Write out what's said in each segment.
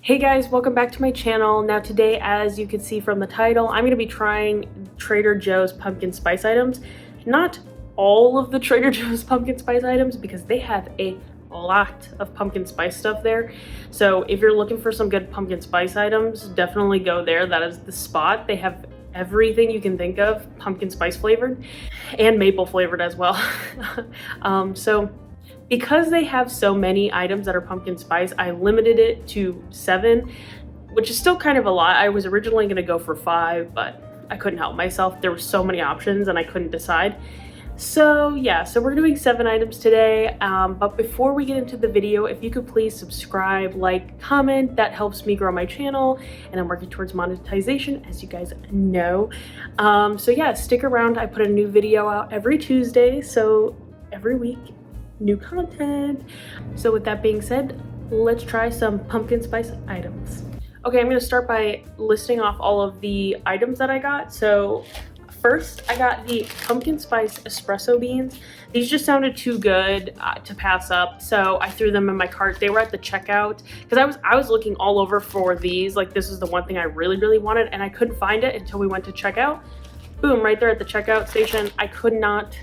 Hey guys, welcome back to my channel. Now today, as you can see from the title, I'm going to be trying Trader Joe's pumpkin spice items. Not all of the Trader Joe's pumpkin spice items because they have a lot of pumpkin spice stuff there. So if you're looking for some good pumpkin spice items, definitely go there. That is the spot. They have everything you can think of pumpkin spice flavored and maple flavored as well. Because they have so many items that are pumpkin spice, I limited it to 7, which is still kind of a lot. I was originally going to go for 5, but I couldn't help myself. There were so many options and I couldn't decide. So yeah, so we're doing 7 items today. But before we get into the video, if you could please subscribe, like, comment, that helps me grow my channel, and I'm working towards monetization, as you guys know. So yeah, stick around. I put a new video out every Tuesday, so every week, new content. So with that being said, let's try some pumpkin spice items. Okay, I'm gonna start by listing off all of the items that I got. So first, I got the pumpkin spice espresso beans. These just sounded too good to pass up, so I threw them in my cart. They were at the checkout because I was looking all over for these. Like, this is the one thing I really wanted, and I couldn't find it until we went to checkout. Boom, right there at the checkout station. I could not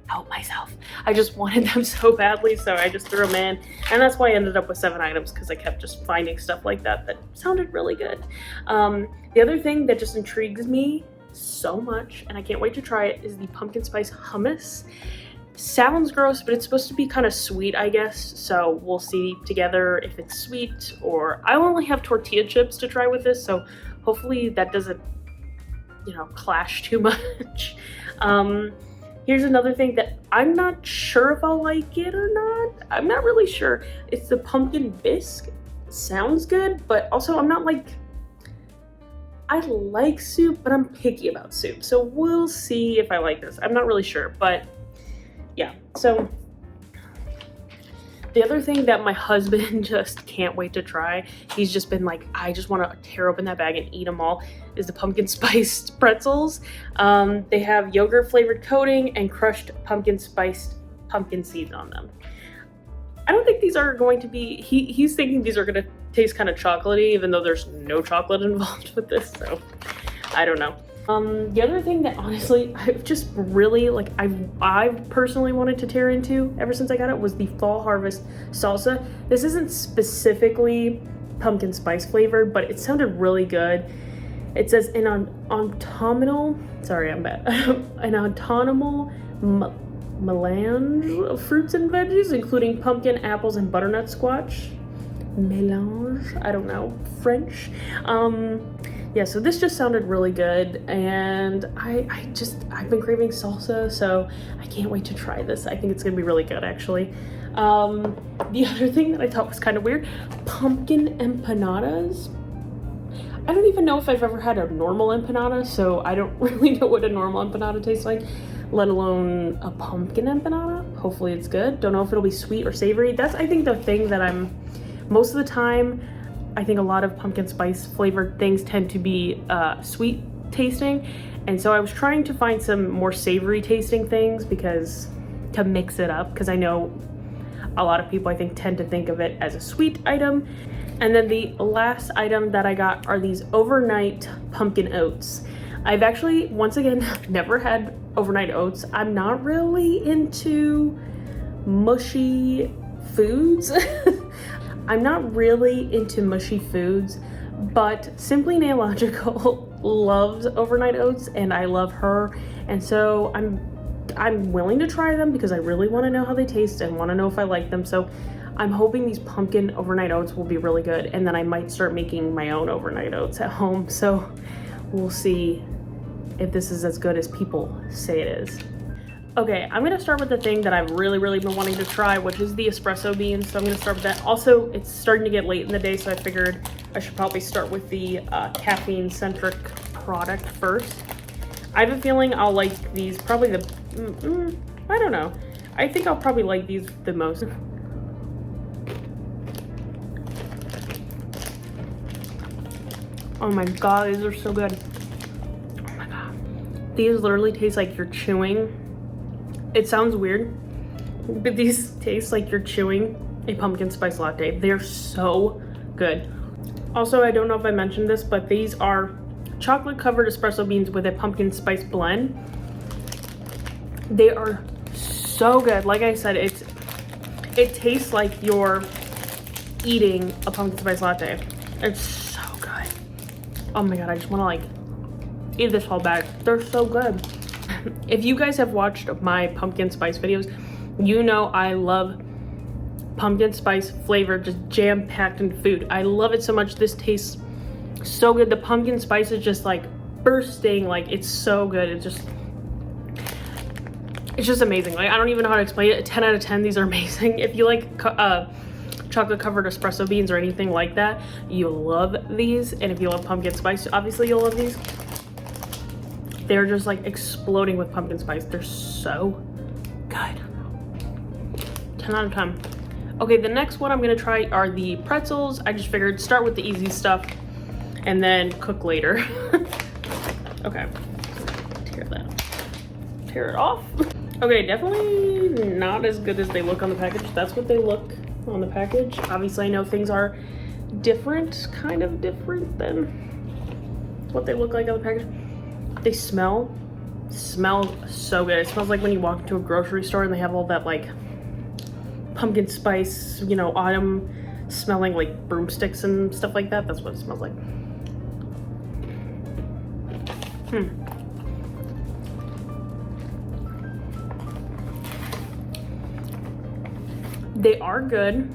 help myself. I just wanted them so badly, so I just threw them in, and that's why I ended up with 7 items, because I kept just finding stuff like that that sounded really good. The other thing that just intrigues me so much, and I can't wait to try it, is the pumpkin spice hummus. Sounds gross, but it's supposed to be kind of sweet, I guess, so we'll see together if it's sweet. Or I only have tortilla chips to try with this, so hopefully that doesn't, clash too much. Here's another thing that I'm not sure if I'll like it or not. I'm not really sure. It's the pumpkin bisque. Sounds good, but also I'm not like, I like soup, but I'm picky about soup. So we'll see if I like this. I'm not really sure, but yeah. So the other thing that my husband just can't wait to try, he's just been like, I just want to tear open that bag and eat them all, is the pumpkin spiced pretzels. They have yogurt flavored coating and crushed pumpkin spiced pumpkin seeds on them. I don't think these are going to be, he's thinking these are going to taste kind of chocolatey, even though there's no chocolate involved with this, so I don't know. The other thing that honestly I've just really like, I've personally wanted to tear into ever since I got it was the Fall Harvest Salsa. This isn't specifically pumpkin spice flavored, but it sounded really good. It says an autumnal, sorry, I'm bad, an autumnal melange of fruits and veggies, including pumpkin, apples, and butternut squash. Melange, I don't know, French. Yeah, so this just sounded really good, and I've been craving salsa, so I can't wait to try this. I think it's gonna be really good, actually. The other thing that I thought was kind of weird, pumpkin empanadas. I don't even know if I've ever had a normal empanada, so I don't really know what a normal empanada tastes like, let alone a pumpkin empanada. Hopefully it's good. Don't know if it'll be sweet or savory. That's, I think, the thing that most of the time, I think a lot of pumpkin spice flavored things tend to be sweet tasting, and so I was trying to find some more savory tasting things to mix it up, because I know a lot of people, I think, tend to think of it as a sweet item. And then the last item that I got are these overnight pumpkin oats. I've actually, once again, never had overnight oats. I'm not really into mushy foods. I'm not really into mushy foods, but Simply Nailogical loves overnight oats, and I love her, and so I'm willing to try them because I really want to know how they taste and want to know if I like them. So I'm hoping these pumpkin overnight oats will be really good, and then I might start making my own overnight oats at home. So we'll see if this is as good as people say it is. Okay, I'm gonna start with the thing that I've really been wanting to try, which is the espresso beans. So I'm gonna start with that. Also, it's starting to get late in the day, so I figured I should probably start with the caffeine-centric product first. I have a feeling I'll like these probably I don't know. I think I'll probably like these the most. Oh my god, these are so good. Oh my god. These literally taste like you're chewing. It sounds weird, but these taste like you're chewing a pumpkin spice latte. They're so good. Also, I don't know if I mentioned this, but these are chocolate covered espresso beans with a pumpkin spice blend. They are so good. Like I said, it tastes like you're eating a pumpkin spice latte. It's so good. Oh my god, I just want to like eat this whole bag. They're so good. If you guys have watched my pumpkin spice videos, you know I love pumpkin spice flavor just jam-packed in food. I love it so much. This tastes so good. The pumpkin spice is just like bursting. Like, it's so good. It's just amazing. Like, I don't even know how to explain it. 10 out of 10. These are amazing. If you like chocolate covered espresso beans or anything like that, you'll love these. And if you love pumpkin spice, obviously you'll love these. They're just like exploding with pumpkin spice. They're so good. 10 out of 10. Okay, the next one I'm gonna try are the pretzels. I just figured start with the easy stuff and then cook later. Okay, tear it off. Okay, definitely not as good as they look on the package. That's what they look on the package. Obviously, I know things are different, kind of different than what they look like on the package. They smell so good. It smells like when you walk into a grocery store and they have all that like pumpkin spice, you know, autumn smelling like broomsticks and stuff like that. That's what it smells like. They are good.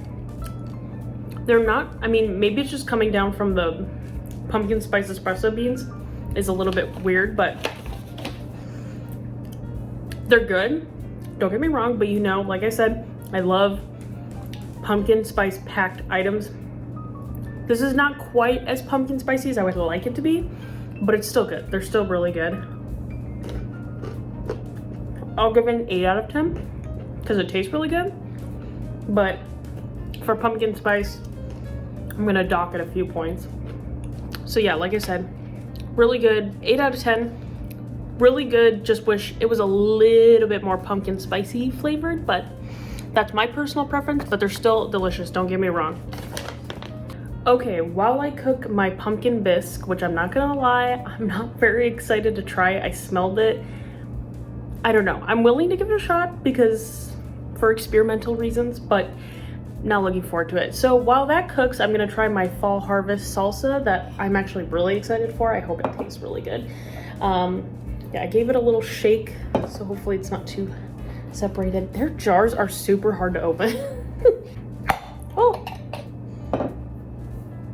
They're not, I mean, maybe it's just coming down from the pumpkin spice espresso beans is a little bit weird, but they're good. Don't get me wrong, but you know, like I said, I love pumpkin spice packed items. This is not quite as pumpkin spicy as I would like it to be, but it's still good. They're still really good. I'll give it an 8 out of 10 because it tastes really good. But for pumpkin spice, I'm gonna dock it a few points. So yeah, like I said, really good. 8 out of 10. Really good. Just wish it was a little bit more pumpkin spicy flavored, but that's my personal preference, but they're still delicious, don't get me wrong. Okay, while I cook my pumpkin bisque, which I'm not gonna lie, I'm not very excited to try. I smelled it. I don't know. I'm willing to give it a shot because for experimental reasons, but not looking forward to it. So while that cooks, I'm gonna try my fall harvest salsa that I'm actually really excited for. I hope it tastes really good. Yeah, I gave it a little shake, so hopefully it's not too separated. Their jars are super hard to open. Oh,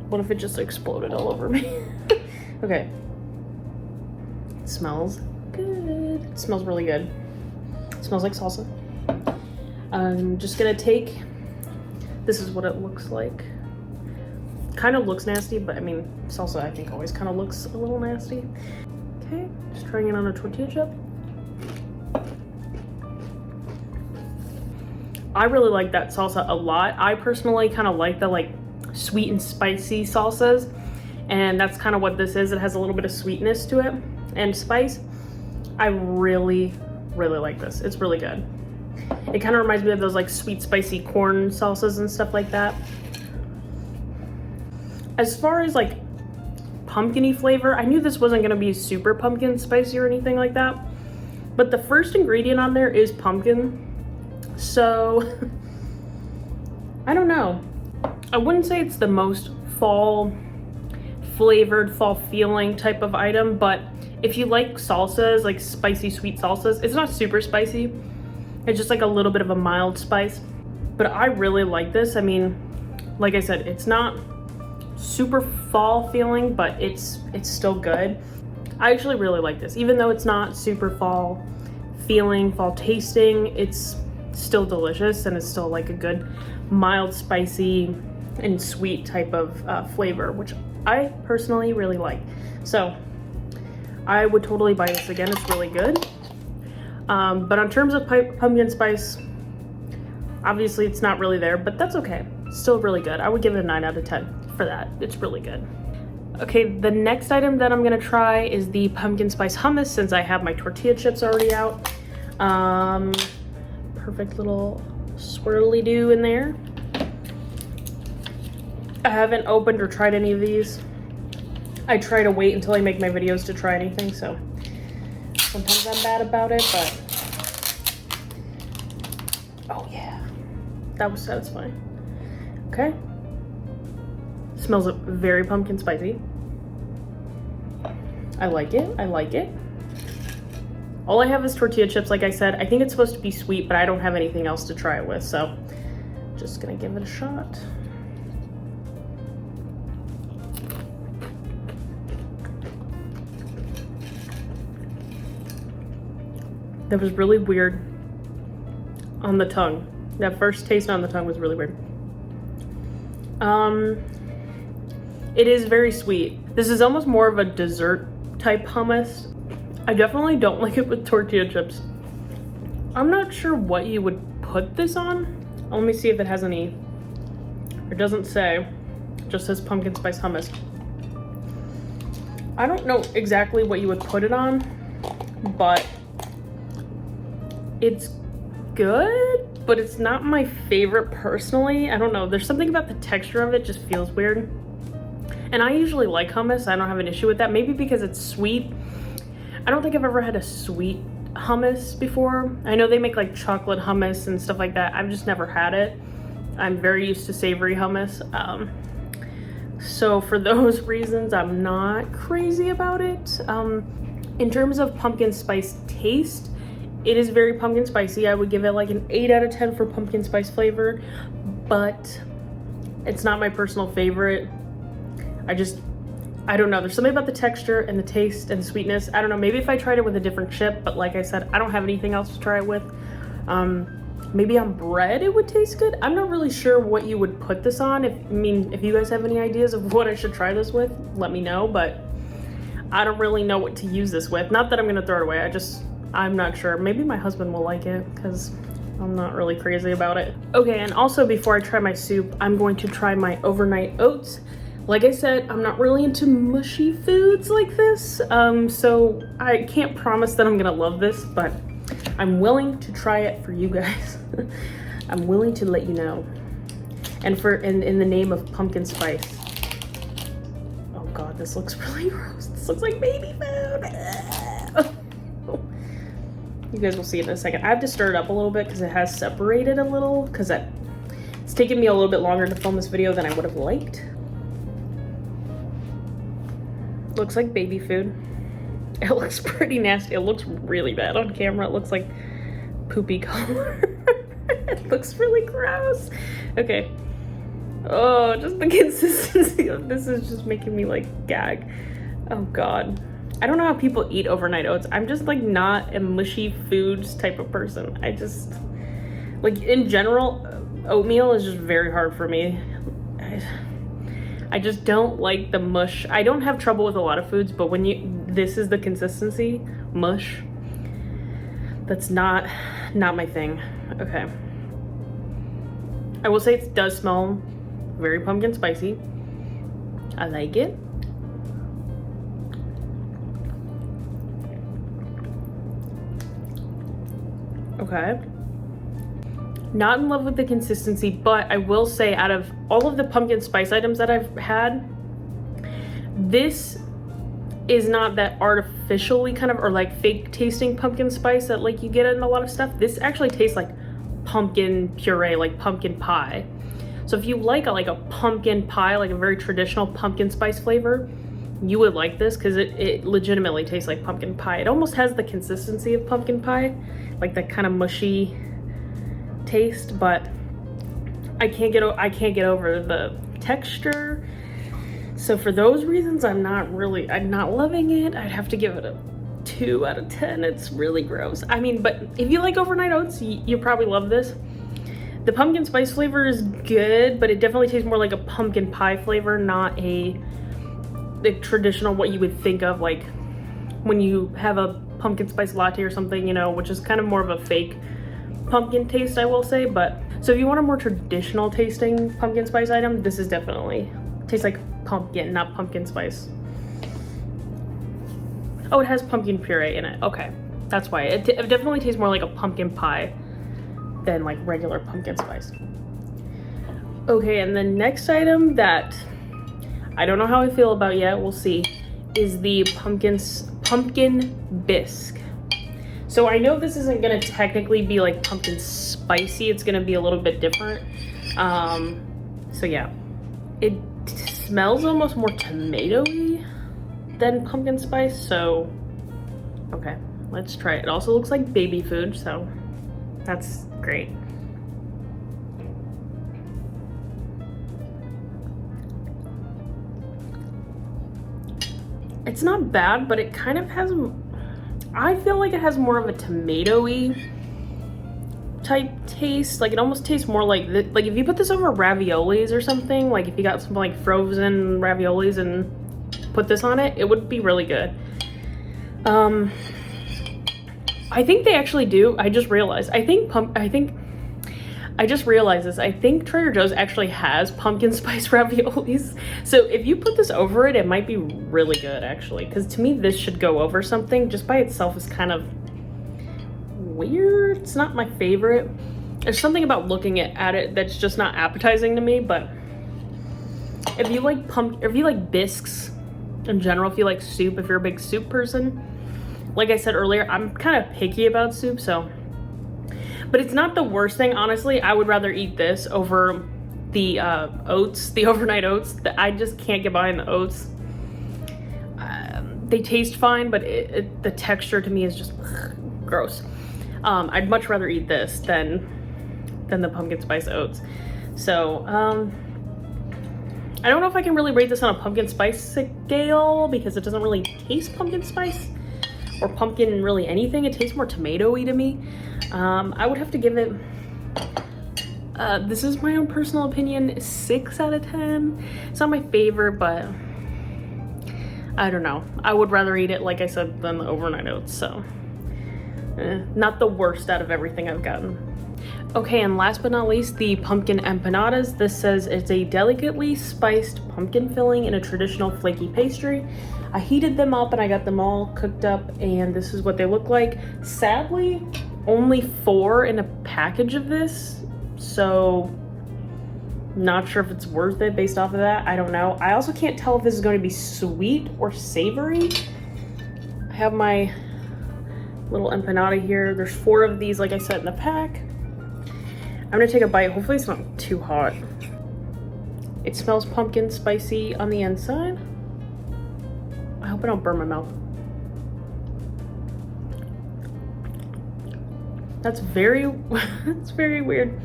what if it just exploded all over me? Okay, it smells good. It smells really good. It smells like salsa. I'm just gonna take, this is what it looks like. Kind of looks nasty, but I mean, salsa I think always kind of looks a little nasty. Okay, just trying it on a tortilla chip. I really like that salsa a lot. I personally kind of like the like sweet and spicy salsas, and that's kind of what this is. It has a little bit of sweetness to it and spice. I really like this. It's really good. It kind of reminds me of those like sweet spicy corn salsas and stuff like that. As far as like pumpkin-y flavor, I knew this wasn't gonna be super pumpkin spicy or anything like that, but the first ingredient on there is pumpkin, so I don't know. I wouldn't say it's the most fall flavored, fall feeling type of item, but if you like salsas, like spicy sweet salsas, it's not super spicy. It's just like a little bit of a mild spice, but I really like this. I mean, like I said, it's not super fall feeling, but it's still good. I actually really like this. Even though it's not super fall feeling, fall tasting, it's still delicious and it's still like a good mild spicy and sweet type of flavor, which I personally really like. So I would totally buy this again. It's really good. But in terms of pumpkin spice, obviously it's not really there, but that's okay. It's still really good. I would give it a 9 out of 10 for that. It's really good. Okay, the next item that I'm gonna try is the pumpkin spice hummus, since I have my tortilla chips already out. Perfect little swirly-do in there. I haven't opened or tried any of these. I try to wait until I make my videos to try anything, so sometimes I'm bad about it, but oh yeah, that was satisfying. Okay. Smells very pumpkin spicy. I like it. I like it. All I have is tortilla chips, like I said. I think it's supposed to be sweet, but I don't have anything else to try it with, so just gonna give it a shot. That was really weird on the tongue. That first taste on the tongue was really weird. It is very sweet. This is almost more of a dessert type hummus. I definitely don't like it with tortilla chips. I'm not sure what you would put this on. Let me see if it has any. It doesn't say. It just says pumpkin spice hummus. I don't know exactly what you would put it on, but it's good, but it's not my favorite personally. I don't know. There's something about the texture of it just feels weird. And I usually like hummus. I don't have an issue with that. Maybe because it's sweet. I don't think I've ever had a sweet hummus before. I know they make like chocolate hummus and stuff like that. I've just never had it. I'm very used to savory hummus. So for those reasons, I'm not crazy about it. In terms of pumpkin spice taste, it is very pumpkin spicy. I would give it like an 8 out of 10 for pumpkin spice flavor, but it's not my personal favorite. I don't know. There's something about the texture and the taste and the sweetness. I don't know. Maybe if I tried it with a different chip, but like I said, I don't have anything else to try it with. Maybe on bread it would taste good. I'm not really sure what you would put this on. If you guys have any ideas of what I should try this with, let me know, but I don't really know what to use this with. Not that I'm gonna throw it away. I'm not sure. Maybe my husband will like it because I'm not really crazy about it. Okay, and also before I try my soup, I'm going to try my overnight oats. Like I said, I'm not really into mushy foods like this, so I can't promise that I'm gonna love this, but I'm willing to try it for you guys. I'm willing to let you know. And in the name of pumpkin spice. Oh God, this looks really gross. This looks like baby food. You guys will see it in a second. I have to stir it up a little bit because it has separated a little, because it's taken me a little bit longer to film this video than I would have liked. Looks like baby food. It looks pretty nasty. It looks really bad on camera. It looks like poopy color. It looks really gross. Okay. Oh, just the consistency of this is just making me like gag. Oh God. I don't know how people eat overnight oats. I'm just like not a mushy foods type of person. I just, like in general, oatmeal is just very hard for me. I just don't like the mush. I don't have trouble with a lot of foods, but when this is the consistency, mush, that's not my thing. Okay. I will say it does smell very pumpkin spicy. I like it. Okay. Not in love with the consistency, but I will say out of all of the pumpkin spice items that I've had, this is not that artificially kind of, or like fake tasting pumpkin spice that like you get in a lot of stuff. This actually tastes like pumpkin puree, like pumpkin pie. So if you like a pumpkin pie, like a very traditional pumpkin spice flavor, you would like this because it legitimately tastes like pumpkin pie. It almost has the consistency of pumpkin pie, like that kind of mushy taste, but I can't get over the texture. So for those reasons, I'm not loving it. I'd have to give it a 2 out of 10. It's really gross. I mean, but if you like overnight oats, you probably love this. The pumpkin spice flavor is good, but it definitely tastes more like a pumpkin pie flavor, not the traditional what you would think of like when you have a pumpkin spice latte or something, you know, which is kind of more of a fake pumpkin taste, I will say. But so if you want a more traditional tasting pumpkin spice item, this is definitely tastes like pumpkin, not pumpkin spice. Oh, it has pumpkin puree in it. Okay, that's why it definitely tastes more like a pumpkin pie than like regular pumpkin spice. Okay, and the next item that I don't know how I feel about yet, we'll see, is the pumpkin bisque. So I know this isn't gonna technically be like pumpkin spicy, it's gonna be a little bit different. So yeah, it smells almost more tomatoey than pumpkin spice, so okay, let's try it. It also looks like baby food, so that's great. It's not bad, but it kind of has, I feel like it has more of a tomatoey type taste. Like it almost tastes more like like if you put this over raviolis or something, like if you got some like frozen raviolis and put this on it, it would be really good. I think they actually do. I just realized. I just realized this. I think Trader Joe's actually has pumpkin spice raviolis. So if you put this over it, it might be really good actually. Because to me, this should go over something. Just by itself is kind of weird. It's not my favorite. There's something about looking at it that's just not appetizing to me. But if you like bisques in general, if you like soup, if you're a big soup person, like I said earlier, I'm kind of picky about soup, so. But it's not the worst thing, honestly. I would rather eat this over the oats, the overnight oats. I just can't get behind the oats. They taste fine, but the texture to me is just gross. I'd much rather eat this than the pumpkin spice oats. So, I don't know if I can really rate this on a pumpkin spice scale because it doesn't really taste pumpkin spice or pumpkin really anything. It tastes more tomatoey to me. I would have to give it, this is my own personal opinion, 6 out of 10. It's not my favorite, but I don't know. I would rather eat it, like I said, than the overnight oats, so. Not the worst out of everything I've gotten. Okay, and last but not least, the pumpkin empanadas. This says it's a delicately spiced pumpkin filling in a traditional flaky pastry. I heated them up and I got them all cooked up, and this is what they look like. Sadly, only 4 in a package of this, so not sure if it's worth it based off of that. I don't know. I also can't tell if this is going to be sweet or savory. I have my little empanada here. There's 4 of these, like I said, in the pack. I'm gonna take a bite. Hopefully it's not too hot. It smells pumpkin spicy on the inside. I hope I don't burn my mouth. That's very, it's very weird.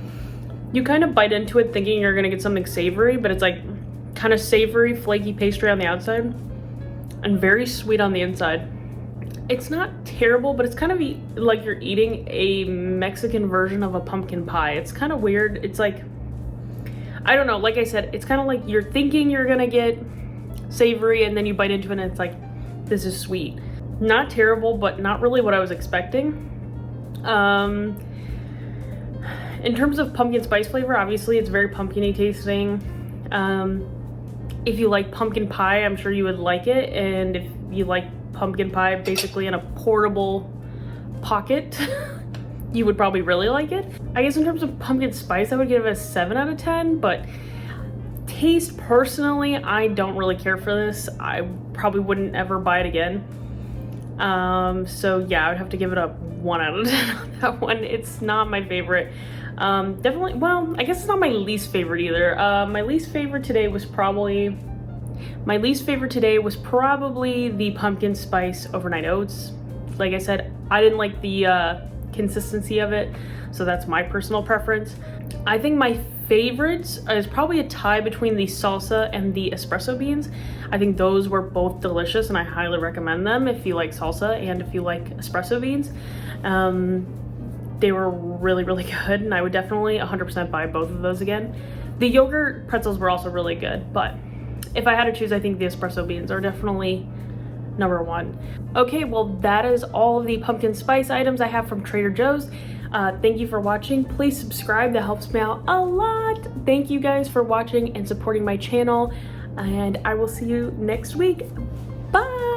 You kind of bite into it thinking you're gonna get something savory, but it's like kind of savory, flaky pastry on the outside and very sweet on the inside. It's not terrible, but it's kind of like you're eating a Mexican version of a pumpkin pie. It's kind of weird. It's like, I don't know, like I said, it's kind of like you're thinking you're gonna get savory and then you bite into it and it's like, this is sweet. Not terrible, but not really what I was expecting. In terms of pumpkin spice flavor, obviously it's very pumpkin-y tasting. If you like pumpkin pie, I'm sure you would like it. And if you like pumpkin pie basically in a portable pocket, you would probably really like it. I guess in terms of pumpkin spice, I would give it a 7 out of 10, but taste personally, I don't really care for this. I probably wouldn't ever buy it again. So yeah, I would have to give it a 1 out of 10 on that one. It's not my favorite. Definitely, well, I guess it's not my least favorite either. My least favorite today was probably the pumpkin spice overnight oats. Like I said, I didn't like the consistency of it, so that's my personal preference. I think my favorites is probably a tie between the salsa and the espresso beans. I think those were both delicious and I highly recommend them if you like salsa and if you like espresso beans. They were really, really good, and I would definitely 100% buy both of those again. The yogurt pretzels were also really good, but if I had to choose, I think the espresso beans are definitely number 1. Okay, well, that is all of the pumpkin spice items I have from Trader Joe's. Thank you for watching. Please subscribe. That helps me out a lot. Thank you guys for watching and supporting my channel, and I will see you next week. Bye!